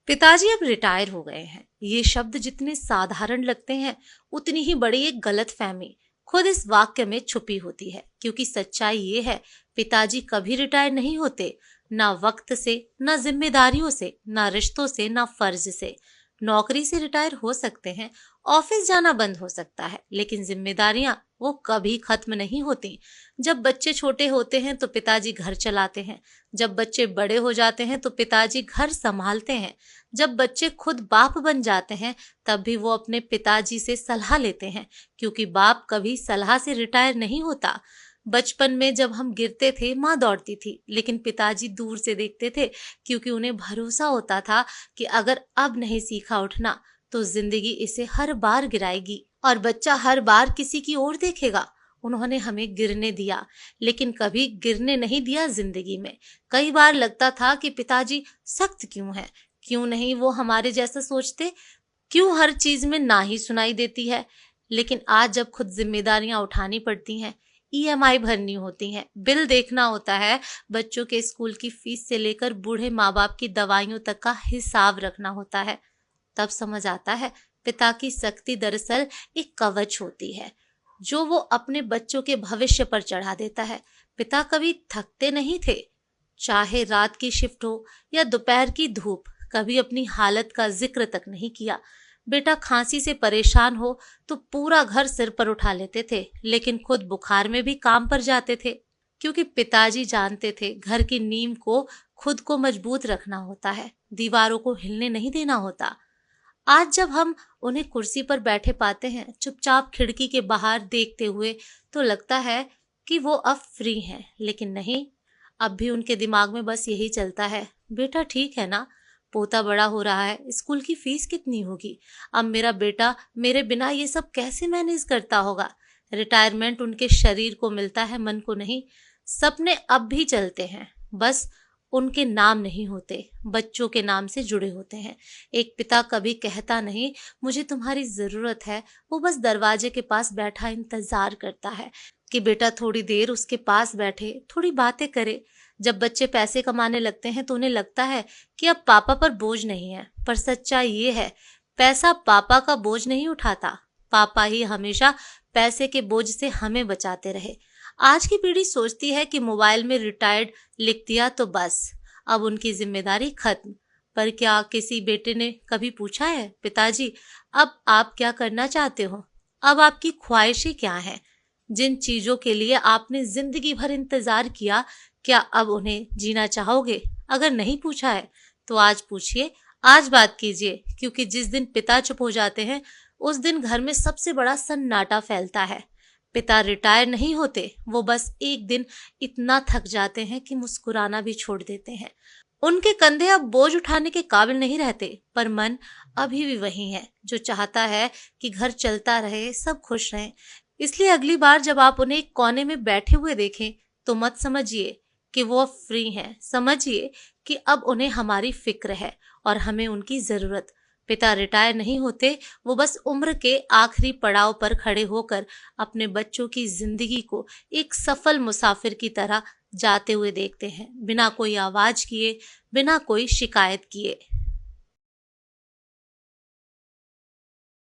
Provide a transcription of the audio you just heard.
पिताजी अब रिटायर हो गए हैं। ये शब्द जितने साधारण लगते हैं उतनी ही बड़ी एक गलतफहमी खुद इस वाक्य में छुपी होती है, क्योंकि सच्चाई ये है पिताजी कभी रिटायर नहीं होते। ना वक्त से, ना जिम्मेदारियों से, ना रिश्तों से, ना फर्ज से। नौकरी से रिटायर हो सकते हैं, ऑफिस जाना बंद हो सकता है, लेकिन जिम्मेदारियां वो कभी खत्म नहीं होती। जब बच्चे छोटे होते हैं तो पिताजी घर चलाते हैं, जब बच्चे बड़े हो जाते हैं तो पिताजी घर संभालते हैं, जब बच्चे खुद बाप बन जाते हैं तब भी वो अपने पिताजी से सलाह लेते हैं, क्योंकि बाप कभी सलाह से रिटायर नहीं होता। बचपन में जब हम गिरते थे माँ दौड़ती थी, लेकिन पिताजी दूर से देखते थे, क्योंकि उन्हें भरोसा होता था कि अगर अब नहीं सीखा उठना तो जिंदगी इसे हर बार गिराएगी और बच्चा हर बार किसी की ओर देखेगा। उन्होंने हमें गिरने दिया, लेकिन कभी गिरने नहीं दिया जिंदगी में। कई बार लगता था कि पिताजी सख्त क्यों है, क्यों नहीं वो हमारे जैसा सोचते, क्यों हर चीज में ना ही सुनाई देती है। लेकिन आज जब खुद जिम्मेदारियां उठानी पड़ती हैं, ईएमआई भरनी होती हैं, बिल देखना होता है, बच्चों के स्कूल की फीस से लेकर बूढ़े माँ बाप की दवाइयों तक का हिसाब रखना होता है, तब समझ आता है पिता की सख्ती दरअसल एक कवच होती है जो वो अपने बच्चों के भविष्य पर चढ़ा देता है। पिता कभी थकते नहीं थे, चाहे रात की शिफ्ट हो या दोपहर की धूप, कभी अपनी हालत का जिक्र तक नहीं किया। बेटा खांसी से परेशान हो तो पूरा घर सिर पर उठा लेते थे, लेकिन खुद बुखार में भी काम पर जाते थे, क्योंकि पिताजी जानते थे घर की नींव को खुद को मजबूत रखना होता है, दीवारों को हिलने नहीं देना होता। आज जब हम उन्हें कुर्सी पर बैठे पाते हैं, चुपचाप खिड़की के बाहर देखते हुए, तो लगता है कि वो अब फ्री हैं, लेकिन नहीं, अब भी उनके दिमाग में बस यही चलता है, बेटा ठीक है ना, पोता बड़ा हो रहा है, स्कूल की फीस कितनी होगी, अब मेरा बेटा मेरे बिना ये सब कैसे मैनेज करता होगा। रिटायरमेंट उनके शरीर को मिलता है, मन को नहीं। सपने अब भी चलते हैं, बस उनके नाम नहीं होते, बच्चों के नाम से जुड़े होते हैं। एक पिता कभी कहता नहीं मुझे तुम्हारी जरूरत है, वो बस दरवाजे के पास बैठा इंतजार करता है कि बेटा थोड़ी देर उसके पास बैठे, थोड़ी बातें करे। जब बच्चे पैसे कमाने लगते हैं तो उन्हें लगता है कि अब पापा पर बोझ नहीं है, पर सच्चाई ये है पैसा पापा का बोझ नहीं उठाता, पापा ही हमेशा पैसे के बोझ से हमें बचाते रहे। आज की पीढ़ी सोचती है कि मोबाइल में रिटायर्ड लिख दिया तो बस अब उनकी जिम्मेदारी खत्म, पर क्या किसी बेटे ने कभी पूछा है पिताजी अब आप क्या करना चाहते हो, अब आपकी ख्वाहिशें क्या हैं, जिन चीजों के लिए आपने जिंदगी भर इंतजार किया, क्या अब उन्हें जीना चाहोगे। अगर नहीं पूछा है तो आज पूछिए, आज बात कीजिए, क्योंकि जिस दिन पिता चुप हो जाते हैं उस दिन घर में सबसे बड़ा सन्नाटा फैलता है। पिता रिटायर नहीं होते, वो बस एक दिन इतना थक जाते हैं कि मुस्कुराना भी छोड़ देते हैं। उनके कंधे अब बोझ उठाने के काबिल नहीं रहते, पर मन अभी भी वही है जो चाहता है कि घर चलता रहे, सब खुश रहें। इसलिए अगली बार जब आप उन्हें एक कोने में बैठे हुए देखें तो मत समझिए कि वो अब फ्री हैं, समझिए कि अब उन्हें हमारी फिक्र है और हमें उनकी जरूरत। पिता रिटायर नहीं होते, वो बस उम्र के आखिरी पड़ाव पर खड़े होकर अपने बच्चों की जिंदगी को एक सफल मुसाफिर की तरह जाते हुए देखते हैं, बिना कोई आवाज किए, बिना कोई शिकायत किए।